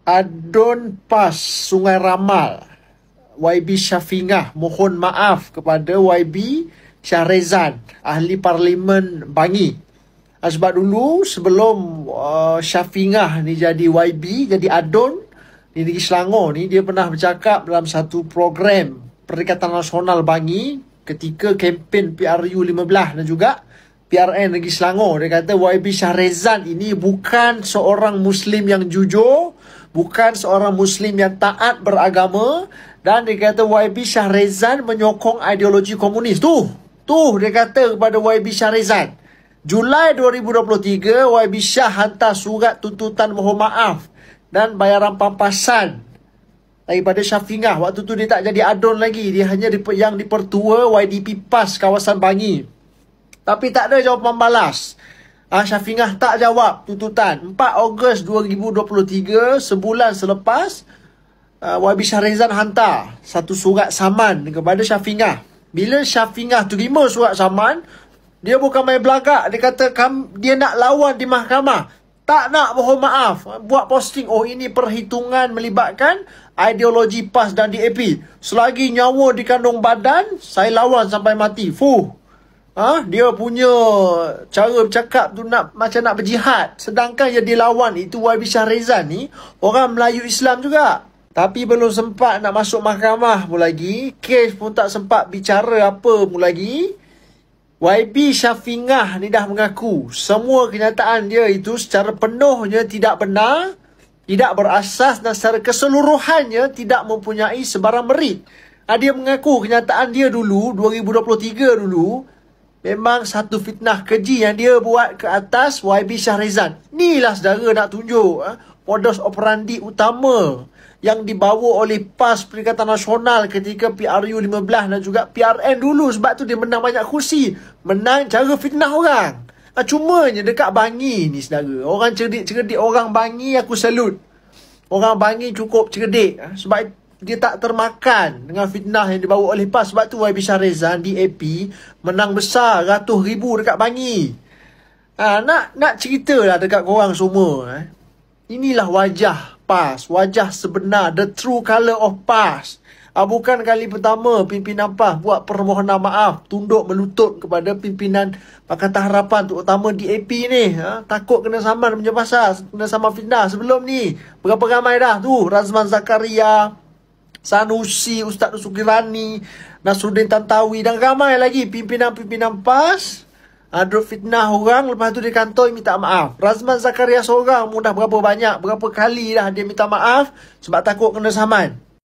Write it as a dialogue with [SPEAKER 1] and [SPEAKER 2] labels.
[SPEAKER 1] Adun PAS Sungai Ramal, YB Syafingah mohon maaf kepada YB Syahrezan, Ahli Parlimen Bangi. Sebab dulu sebelum Syafingah ni jadi YB, jadi Adun di Negeri Selangor ni, dia pernah bercakap dalam satu program Perikatan Nasional Bangi ketika kempen PRU 15 dan juga PRN Negeri Selangor. Dia kata YB Syahrezan ini bukan seorang Muslim yang jujur, bukan seorang Muslim yang taat beragama, dan dia kata YB Syahrezan menyokong ideologi komunis. Tu dia kata kepada YB Syahrezan. Julai 2023, YB Syah hantar surat tuntutan mohon maaf dan bayaran pampasan daripada Syafingah. Waktu tu dia tak jadi Adun lagi, dia hanya yang dipertua YDP PAS kawasan Bangi. Tapi tak ada jawapan balas. Syafingah tak jawab tuntutan. 4 Ogos 2023, sebulan selepas, YB Syahrezan hantar satu surat saman kepada Syafingah. Bila Syafingah terima surat saman, dia bukan main belagak. Dia kata dia nak lawan di mahkamah. Tak nak mohon maaf. Buat posting, oh ini perhitungan melibatkan ideologi PAS dan DAP. Selagi nyawa di kandung badan, saya lawan sampai mati. Dia punya cara bercakap tu macam nak berjihad. Sedangkan yang dilawan itu YB Syahrezan ni orang Melayu Islam juga. Tapi belum sempat nak masuk mahkamah pun lagi. Kes pun tak sempat bicara apa pun lagi. YB Syafingah ni dah mengaku semua kenyataan dia itu secara penuhnya tidak benar, tidak berasas dan secara keseluruhannya tidak mempunyai sebarang merit. Dia mengaku kenyataan dia dulu, 2023 dulu, memang satu fitnah keji yang dia buat ke atas YB Syahrezan. Inilah saudara nak tunjuk modus operandi utama yang dibawa oleh PAS Perikatan Nasional ketika PRU 15 dan juga PRN dulu. Sebab tu dia menang banyak kursi. Menang cara fitnah orang. Cumanya dekat Bangi ni saudara, orang cerdik-cerdik, orang Bangi aku salut. Orang Bangi cukup cerdik. Sebab dia tak termakan dengan fitnah yang dibawa oleh PAS. Sebab tu YB Syahrezan, DAP, menang besar ratus ribu dekat Bangi. Nak ceritalah dekat korang semua. Inilah wajah PAS, wajah sebenar, the true colour of PAS. Bukan kali pertama pimpinan PAS buat permohonan maaf, tunduk melutut kepada pimpinan Pakatan Harapan, terutama DAP ni. Takut kena saman punya pasal, kena saman fitnah. Sebelum ni, berapa ramai dah tu, Razman Zakaria, Sanusi, Ustaz Sukirani, Nasruddin Tantawi, dan ramai lagi pimpinan-pimpinan PAS duduk fitnah orang, lepas tu dia kantoi minta maaf. Razman Zakaria seorang, mudah berapa banyak, berapa kali dah dia minta maaf sebab takut kena saman.